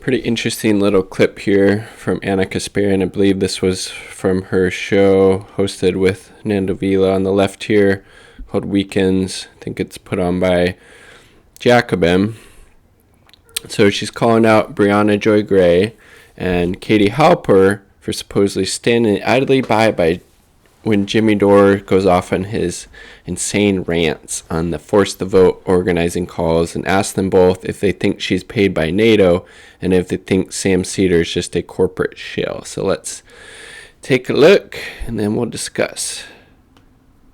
Pretty interesting little clip here from Anna Kasparian. I believe this was from her show hosted with Nando Vila on the left here called Weekends. I think it's put on by Jacobin. So she's calling out Briahna Joy Gray and Katie Halper for supposedly standing idly by when Jimmy Dore goes off on his insane rants on the Force the Vote organizing calls and asks them both if they think she's paid by NATO and if they think Sam Cedar is just a corporate shill. So let's take a look and then we'll discuss.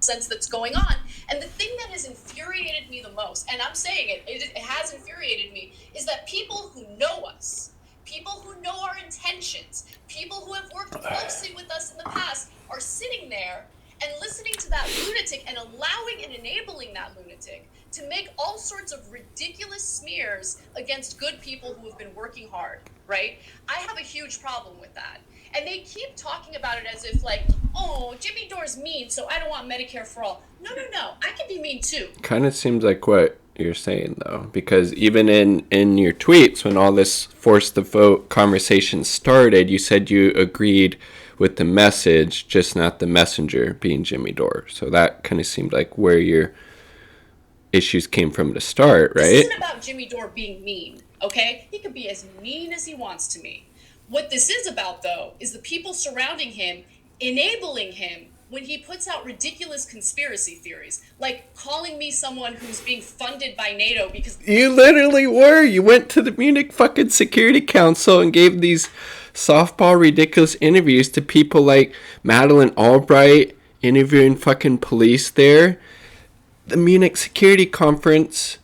Sense that's going on. And the thing that has infuriated me the most, and I'm saying it has infuriated me, is that people who know us, people who know our intentions, people who have worked closely with us in the past are sitting there and listening to that lunatic and allowing and enabling that lunatic to make all sorts of ridiculous smears against good people who have been working hard, right? I have a huge problem with that. And they keep talking about it as if like, oh, Jimmy Dore's mean, so I don't want Medicare for all. No, I can be mean too. Kind of seems like what you're saying, though, because even in your tweets, when all this Force the Vote conversation started, you said you agreed with the message, just not the messenger being Jimmy Dore. So that kind of seemed like where your issues came from to start, right? This isn't about Jimmy Dore being mean, okay? He can be as mean as he wants to me. What this is about, though, is the people surrounding him, enabling him when he puts out ridiculous conspiracy theories, like calling me someone who's being funded by NATO because... You literally were. You went to the Munich fucking Security Council and gave these softball ridiculous interviews to people like Madeleine Albright interviewing fucking police there. The Munich Security Conference...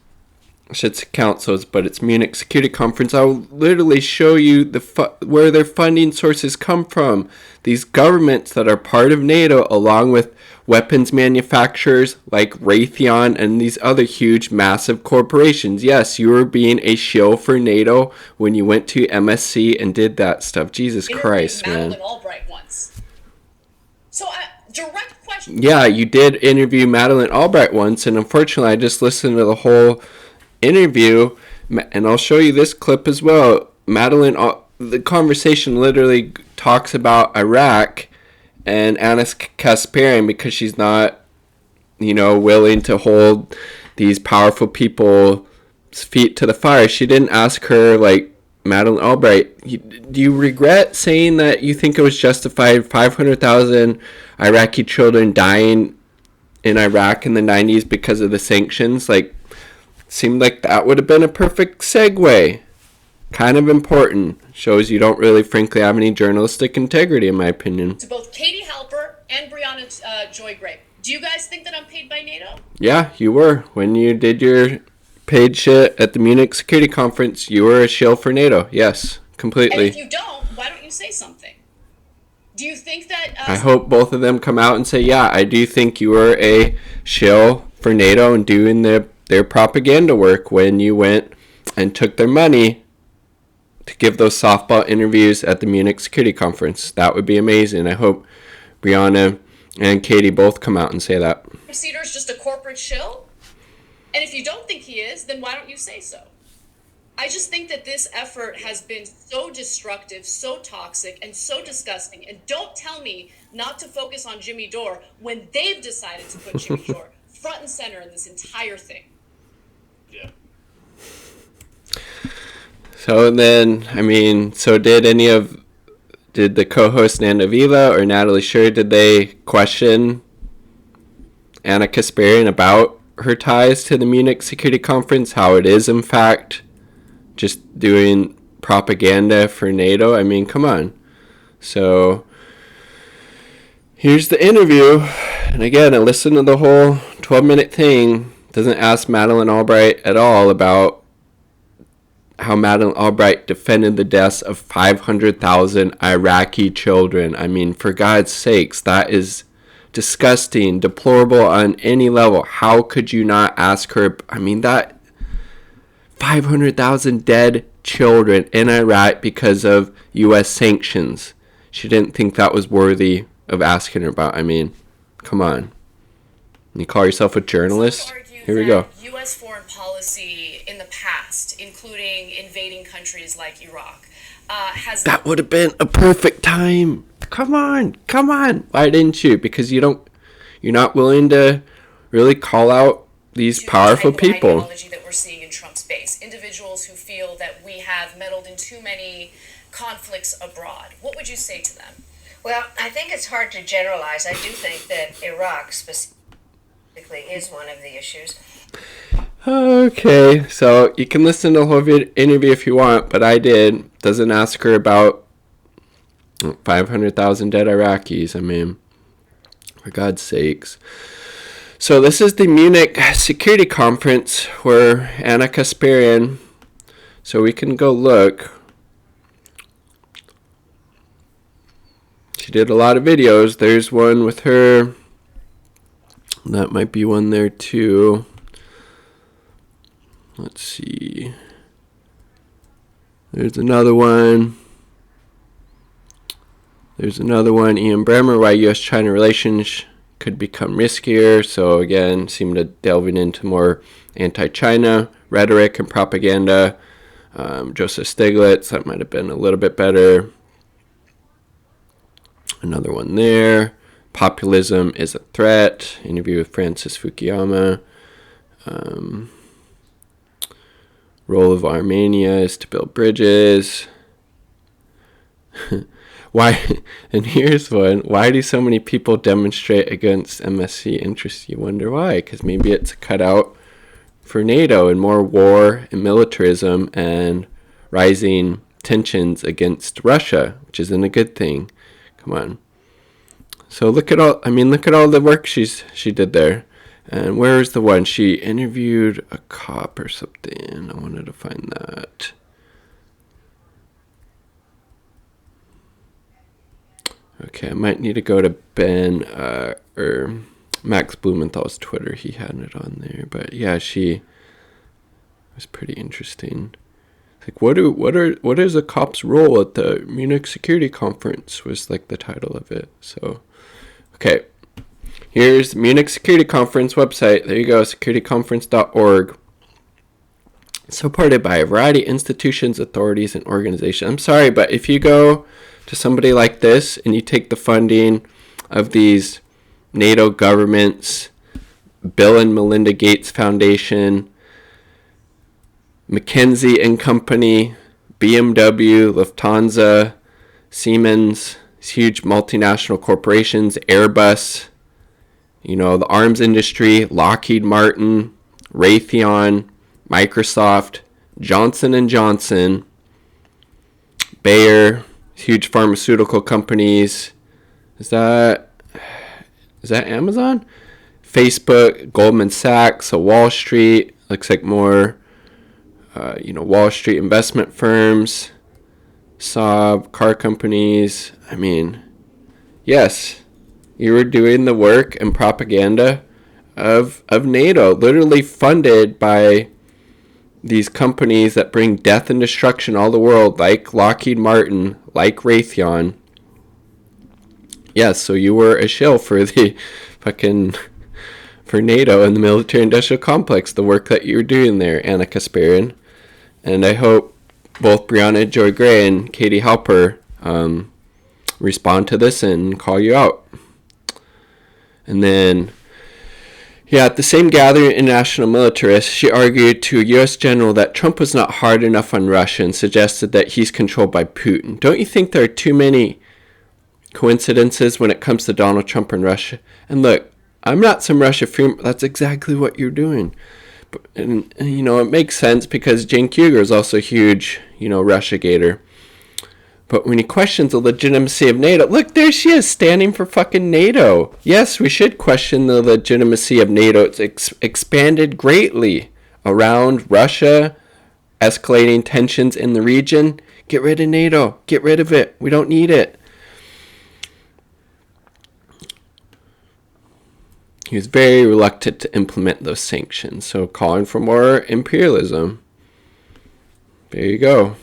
I should say councils, but it's Munich Security Conference. I'll literally show you where their funding sources come from. These governments that are part of NATO, along with weapons manufacturers like Raytheon and these other huge, massive corporations. Yes, you were being a shill for NATO when you went to MSC and did that stuff. Jesus Christ, man. Madeleine Albright once. So, direct question. Yeah, you did interview Madeleine Albright once, and unfortunately, I just listened to the whole interview, and I'll show you this clip as well. Madeleine, the conversation literally talks about Iraq and Anna Kasparian because she's not, willing to hold these powerful people's feet to the fire. She didn't ask her, like, Madeleine Albright, do you regret saying that you think it was justified 500,000 Iraqi children dying in Iraq in the 90s because of the sanctions? Like, seemed like that would have been a perfect segue. Kind of important. Shows you don't really, frankly, have any journalistic integrity, in my opinion. To both Katie Halper and Briahna Joy Gray. Do you guys think that I'm paid by NATO? Yeah, you were. When you did your paid shit at the Munich Security Conference, you were a shill for NATO. Yes, completely. And if you don't, why don't you say something? Do you think that... I hope both of them come out and say, yeah, I do think you were a shill for NATO and doing their propaganda work when you went and took their money to give those softball interviews at the Munich Security Conference. That would be amazing. I hope Briahna and Katie both come out and say that. Cedar's just a corporate shill? And if you don't think he is, then why don't you say so? I just think that this effort has been so destructive, so toxic, and so disgusting. And don't tell me not to focus on Jimmy Dore when they've decided to put Jimmy Dore front and center in this entire thing. Yeah. So then, did the co-host Nando Vila or Natalie Scher, did they question Anna Kasparian about her ties to the Munich Security Conference, how it is, in fact, just doing propaganda for NATO? I mean, come on. So, here's the interview. And again, I listened to the whole 12-minute thing. Doesn't ask Madeleine Albright at all about how Madeleine Albright defended the deaths of 500,000 Iraqi children. I mean, for God's sakes, that is disgusting, deplorable on any level. How could you not ask her? I mean, that 500,000 dead children in Iraq because of U.S. sanctions. She didn't think that was worthy of asking her about. I mean, come on. You call yourself a journalist? Some argue Here we go. U.S. foreign policy in the past, including invading countries like Iraq, has... That would have been a perfect time. Come on. Why didn't you? Because you're not willing to really call out these powerful people. Ideology that we're seeing in Trump's base. Individuals who feel that we have meddled in too many conflicts abroad. What would you say to them? Well, I think it's hard to generalize. I do think that Iraq specifically is one of the issues. Okay, so you can listen to the whole interview if you want, but I did. Doesn't ask her about 500,000 dead Iraqis. I mean, for God's sakes. So this is the Munich Security Conference where Anna Kasparian, so we can go look. She did a lot of videos. There's one with her. That might be one there too. Let's see. There's another one. Ian Bremmer, why U.S.-China relations could become riskier. So again, seem to delving into more anti-China rhetoric and propaganda. Joseph Stiglitz, that might have been a little bit better. Another one there. Populism is a threat. Interview with Francis Fukuyama. Role of Armenia is to build bridges. Why? And here's one. Why do so many people demonstrate against MSC interests? You wonder why. Because maybe it's a cutout for NATO and more war and militarism and rising tensions against Russia, which isn't a good thing. Come on. So look at all the work she did there. And where's the one? She interviewed a cop or something. I wanted to find that. Okay, I might need to go to Ben or Max Blumenthal's Twitter. He had it on there. But yeah, she was pretty interesting. Like, what is a cop's role at the Munich Security Conference was like the title of it. So, okay. Here's Munich Security Conference website. There you go, securityconference.org. Supported by a variety of institutions, authorities, and organizations. I'm sorry, but if you go to somebody like this and you take the funding of these NATO governments, Bill and Melinda Gates Foundation, McKinsey and Company, BMW, Lufthansa, Siemens, huge multinational corporations, Airbus, the arms industry, Lockheed Martin, Raytheon, Microsoft, Johnson & Johnson, Bayer, huge pharmaceutical companies. Is that Amazon? Facebook, Goldman Sachs, so Wall Street, looks like more, Wall Street investment firms, Saab, car companies. I mean, yes. You were doing the work and propaganda of NATO, literally funded by these companies that bring death and destruction all the world, like Lockheed Martin, like Raytheon. Yes, so you were a shill for for NATO and the military-industrial complex, the work that you were doing there, Anna Kasparian. And I hope both Briahna Joy Gray and Katie Halper respond to this and call you out. And then, at the same gathering of international militarists, she argued to a U.S. general that Trump was not hard enough on Russia and suggested that he's controlled by Putin. Don't you think there are too many coincidences when it comes to Donald Trump and Russia? And look, I'm not some Russia freak. That's exactly what you're doing. And it makes sense because Cenk Uygur is also a huge, Russia-gator. But when he questions the legitimacy of NATO, look, there she is standing for fucking NATO. Yes, we should question the legitimacy of NATO. It's expanded greatly around Russia, escalating tensions in the region. Get rid of NATO. Get rid of it. We don't need it. He was very reluctant to implement those sanctions, so calling for more imperialism. There you go.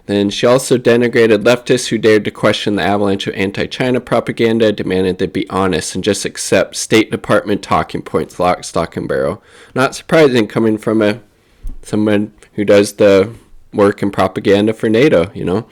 Then she also denigrated leftists who dared to question the avalanche of anti-China propaganda, demanded they be honest and just accept State Department talking points, lock, stock, and barrel. Not surprising coming from someone who does the work and propaganda for NATO, you know.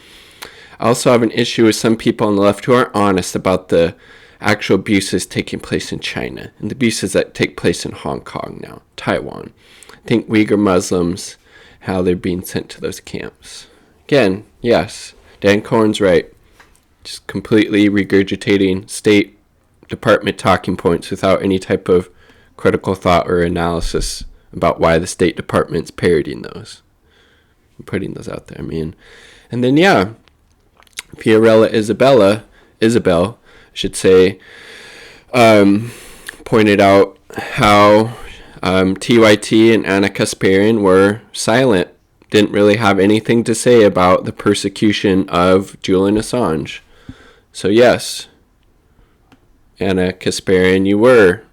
I also have an issue with some people on the left who aren't honest about the actual abuses taking place in China and the abuses that take place in Hong Kong now, Taiwan. I think Uyghur Muslims, how they're being sent to those camps. Again, yes, Dan Cohen's right. Just completely regurgitating State Department talking points without any type of critical thought or analysis about why the State Department's parroting those and putting those out there. I mean, and then, yeah, Fiorella Isabel, I should say, pointed out how TYT and Anna Kasparian were silent, didn't really have anything to say about the persecution of Julian Assange. So yes, Anna Kasparian, you were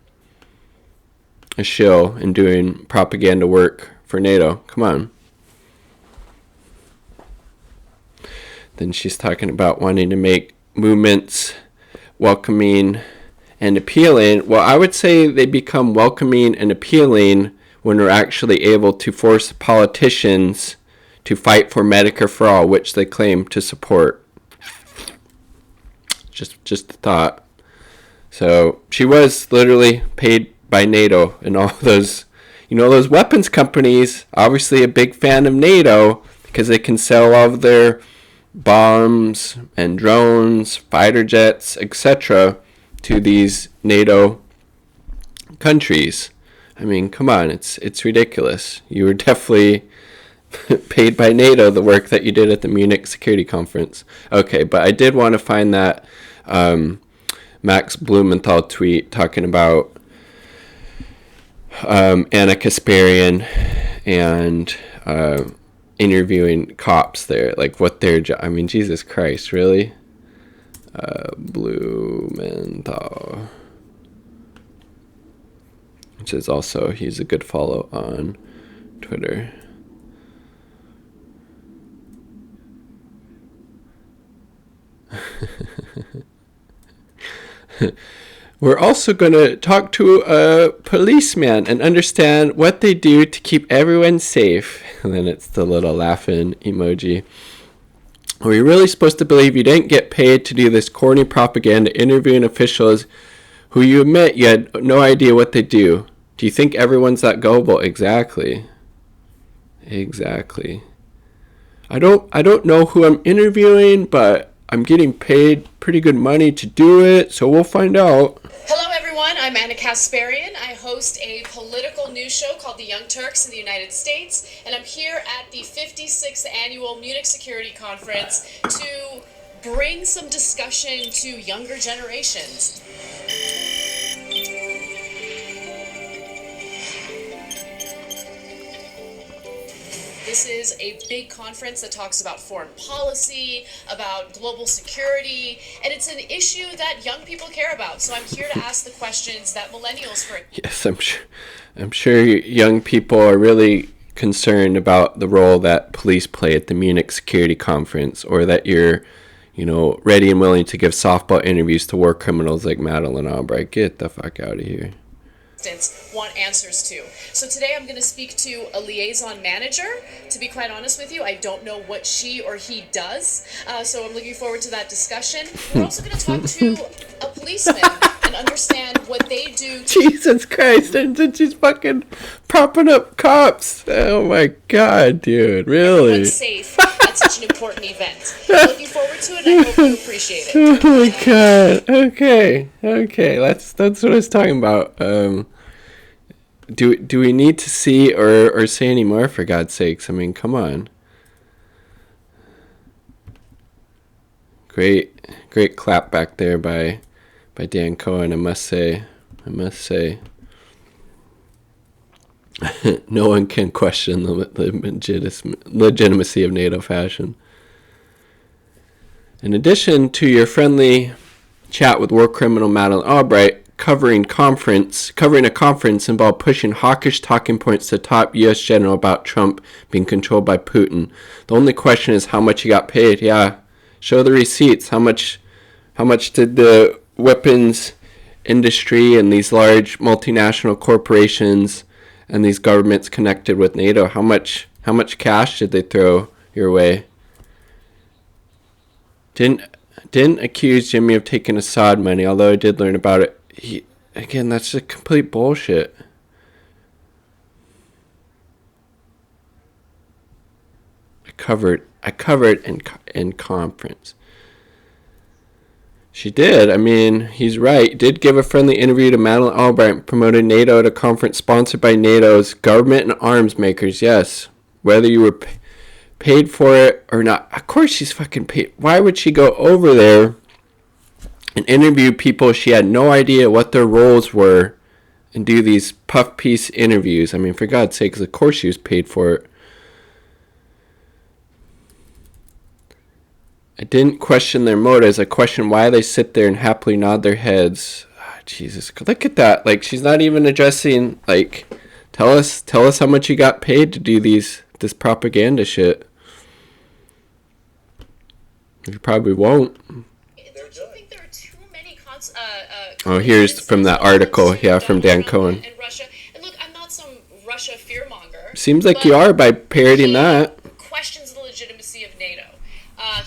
a shill in doing propaganda work for NATO. Come on. Then she's talking about wanting to make movements welcoming and appealing. Well, I would say they become welcoming and appealing when we're actually able to force politicians to fight for Medicare for all, which they claim to support. Just a thought. So she was literally paid by NATO and all those, those weapons companies, obviously a big fan of NATO because they can sell all of their bombs and drones, fighter jets, etc. to these NATO countries. I mean, come on, it's ridiculous. You were definitely paid by NATO, the work that you did at the Munich Security Conference. Okay, but I did want to find that Max Blumenthal tweet talking about Anna Kasparian and interviewing cops there, like what their job. I mean, Jesus Christ, really? Blumenthal, which is also, he's a good follow on Twitter. We're also going to talk to a policeman and understand what they do to keep everyone safe. And then it's the little laughing emoji. Are we really supposed to believe you didn't get paid to do this corny propaganda interviewing officials who you admit you had no idea what they do? Do you think everyone's that gullible? Exactly. I don't know who I'm interviewing, but I'm getting paid pretty good money to do it, so we'll find out. Hello everyone, I'm Anna Kasparian. I host a political news show called The Young Turks in the United States, and I'm here at the 56th Annual Munich Security Conference to bring some discussion to younger generations. This is a big conference that talks about foreign policy, about global security, and it's an issue that young people care about. So I'm here to ask the questions that millennials, Yes, I'm sure young people are really concerned about the role that police play at the Munich Security Conference, or that you're, ready and willing to give softball interviews to war criminals like Madeleine Albright. Get the fuck out of here. Want answers to. So today I'm going to speak to a liaison manager. To be quite honest with you, I don't know what she or he does, so I'm looking forward to that discussion. We're also going to talk to a policeman and understand what they do. Jesus Christ, and she's fucking propping up cops. Oh my god, dude, really? Safe at such an important event. I'm looking forward to it, and I hope you appreciate it. Oh my god. Okay. That's what I was talking about. Do we need to see or say any more, for God's sakes? I mean, come on. Great clap back there by Dan Cohen, I must say. No one can question the legitimacy of NATO fashion. In addition to your friendly chat with war criminal Madeleine Albright, covering a conference involved pushing hawkish talking points to top U.S. general about Trump being controlled by Putin. The only question is how much he got paid. Yeah, show the receipts. How much did the weapons industry and these large multinational corporations and these governments connected with NATO, how much cash did they throw your way? Didn't accuse Jimmy of taking Assad money, although I did learn about it. Again, that's just complete bullshit. I covered in conference. She did. I mean, he's right. Did give a friendly interview to Madeleine Albright, promoted NATO at a conference sponsored by NATO's government and arms makers. Yes, whether you were paid for it or not. Of course she's fucking paid. Why would she go over there and interview people she had no idea what their roles were and do these puff piece interviews? I mean, for God's sakes, of course she was paid for it. I didn't question their motives. I questioned why they sit there and happily nod their heads. Oh, Jesus, look at that. Like, she's not even addressing, like, tell us how much you got paid to do this propaganda shit. You probably won't. Don't you think there are too many here's from that article, from Dan Cohen. And Russia. And look, I'm not some Russia fearmonger. Seems like you are by parroting that. Questions the legitimacy of NATO.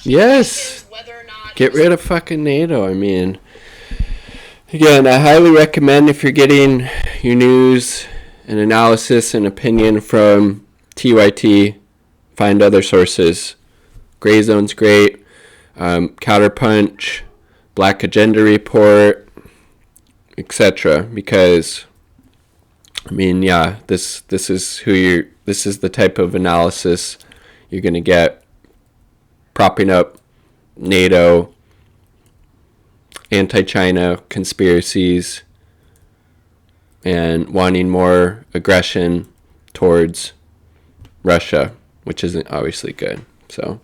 Yes. Whether or not get rid of fucking NATO. I mean, again, I highly recommend, if you're getting your news and analysis and opinion from TYT, find other sources. Gray Zone's great. Counterpunch, Black Agenda Report, etc. Because, I mean, yeah, this is the type of analysis you're gonna get, propping up NATO, anti-China conspiracies, and wanting more aggression towards Russia, which isn't obviously good. So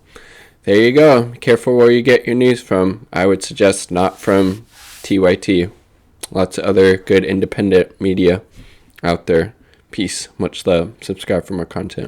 there you go. Be careful where you get your news from. I would suggest not from TYT. Lots of other good independent media out there. Peace. Much love. Subscribe for more content.